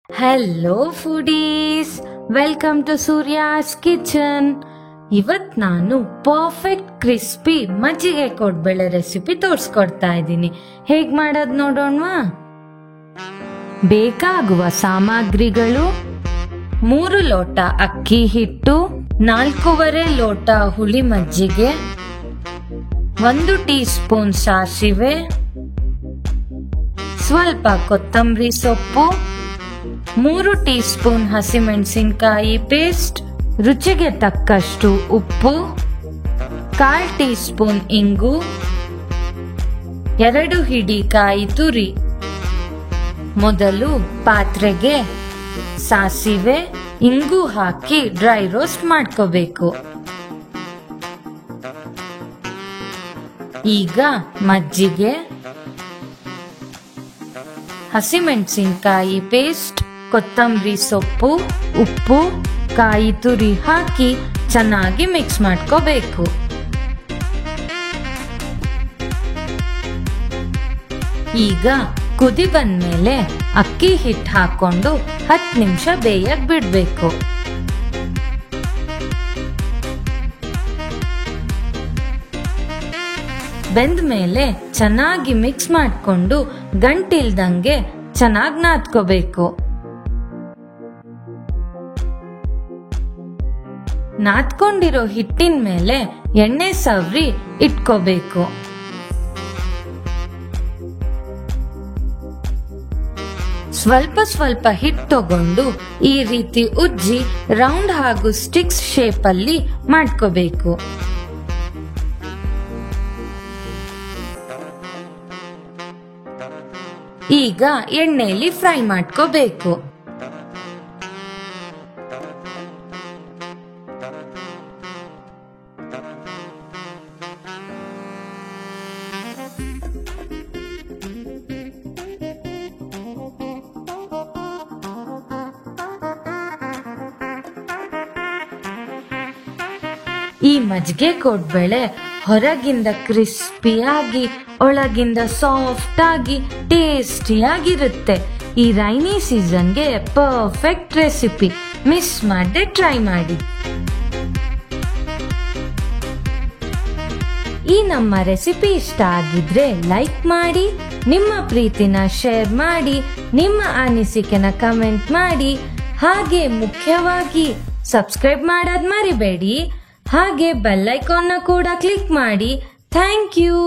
Hello foodies, welcome to Surya's kitchen. ಇವತ್ ನಾನು perfect crispy ಮಜ್ಜಿಗೆ ಕೋಡ್ಬಳೆ ರೆಸಿಪಿ ತೋರಿಸ್ಕೊಡ್ತಾ ಇದ್ದೀನಿ. ಹೇಗ್ ಮಾಡೋದ್ ನೋಡೋಣವಾ? ಬೇಕಾಗುವ ಸಾಮಗ್ರಿಗಳು: 3 ಲೋಟ ಅಕ್ಕಿ ಹಿಟ್ಟು, 4.25 ಲೋಟ ಹುಳಿ ಮಜ್ಜಿಗೆ, 1 ಟೀ ಸ್ಪೂನ್ ಸಾಸಿವೆ, ಸ್ವಲ್ಪ ಕೊತ್ತಂಬರಿ ಸೊಪ್ಪು, 3 ಟೀ ಸ್ಪೂನ್ ಹಸಿಮೆಣಸಿನಕಾಯಿ ಪೇಸ್ಟ್, ರುಚಿಗೆ ತಕ್ಕಷ್ಟು ಉಪ್ಪು, 1/4 ಟೀ ಸ್ಪೂನ್ ಇಂಗು, 2 ಹಿಡಿ ಕಾಯಿ ತುರಿ. ಮೊದಲು ಪಾತ್ರೆಗೆ ಸಾಸಿವೆ ಇಂಗು ಹಾಕಿ ಡ್ರೈ ರೋಸ್ಟ್ ಮಾಡ್ಕೋಬೇಕು. ಈಗ ಮಜ್ಜಿಗೆ, ಹಸಿಮೆಣಸಿನಕಾಯಿ ಪೇಸ್ಟ್, ಕೊತ್ತಂಬರಿ ಸೊಪ್ಪು, ಉಪ್ಪು, ಕಾಯಿ ತುರಿ ಹಾಕಿ ಚೆನ್ನಾಗಿ ಮಿಕ್ಸ್ ಮಾಡ್ಕೋಬೇಕು. ಈಗ ಕುದಿ ಬಂದ್ಮೇಲೆ ಅಕ್ಕಿ ಹಿಟ್ಟು ಹಾಕೊಂಡು 10 ನಿಮಿಷ ಬೇಯಕ್ ಬಿಡ್ಬೇಕು. ಬೆಂದ್ಮೇಲೆ ಚೆನ್ನಾಗಿ ಮಿಕ್ಸ್ ಮಾಡ್ಕೊಂಡು ಗಂಟಿಲ್ದಂಗೆ ಚೆನ್ನಾಗಿ ನಾದ್ಕೋಬೇಕು. ನಾದ್ಕೊಂಡಿರೋ ಹಿಟ್ಟಿನ ಮೇಲೆ ಎಣ್ಣೆ ಸವರಿ ಇಟ್ಕೋಬೇಕು. ಸ್ವಲ್ಪ ಸ್ವಲ್ಪ ಹಿಟ್ಟು ತಗೊಂಡು ಈ ರೀತಿ ಉಜ್ಜಿ ರೌಂಡ್ ಹಾಗೂ ಸ್ಟಿಕ್ಸ್ ಶೇಪ್ ಅಲ್ಲಿ ಮಾಡ್ಕೋಬೇಕು. ಈಗ ಎಣ್ಣೆಯಲ್ಲಿ ಫ್ರೈ ಮಾಡ್ಕೋಬೇಕು. ಈ ಮಜ್ಜಿಗೆ ಕೋಡ್ಬಳೆ ಹೊರಗಿಂದ ಕ್ರಿಸ್ಪಿಯಾಗಿ ಒಳಗಿಂದ ಸಾಫ್ಟ್ ಆಗಿ ಟೇಸ್ಟಿಯಾಗಿರುತ್ತೆ. ಈ ರೈನಿ ಸೀಸನ್ಗೆ ಪರ್ಫೆಕ್ಟ್ ರೆಸಿಪಿ. ಮಿಸ್ ಮಾಡದೆ ಟ್ರೈ ಮಾಡಿ. ಈ ನಮ್ಮ ರೆಸಿಪಿ ಇಷ್ಟ ಆಗಿದ್ರೆ ಲೈಕ್ ಮಾಡಿ, ನಿಮ್ಮ ಪ್ರೀತಿನ ಶೇರ್ ಮಾಡಿ, ನಿಮ್ಮ ಅನಿಸಿಕೆನ ಕಮೆಂಟ್ ಮಾಡಿ, ಹಾಗೆ ಮುಖ್ಯವಾಗಿ ಸಬ್ಸ್ಕ್ರೈಬ್ ಮಾಡೋದ್ ಮರಿಬೇಡಿ. ಹಾಗೆ ಬೆಲ್ ಐಕಾನ್ನ ಕೂಡ ಕ್ಲಿಕ್ ಮಾಡಿ. Thank you.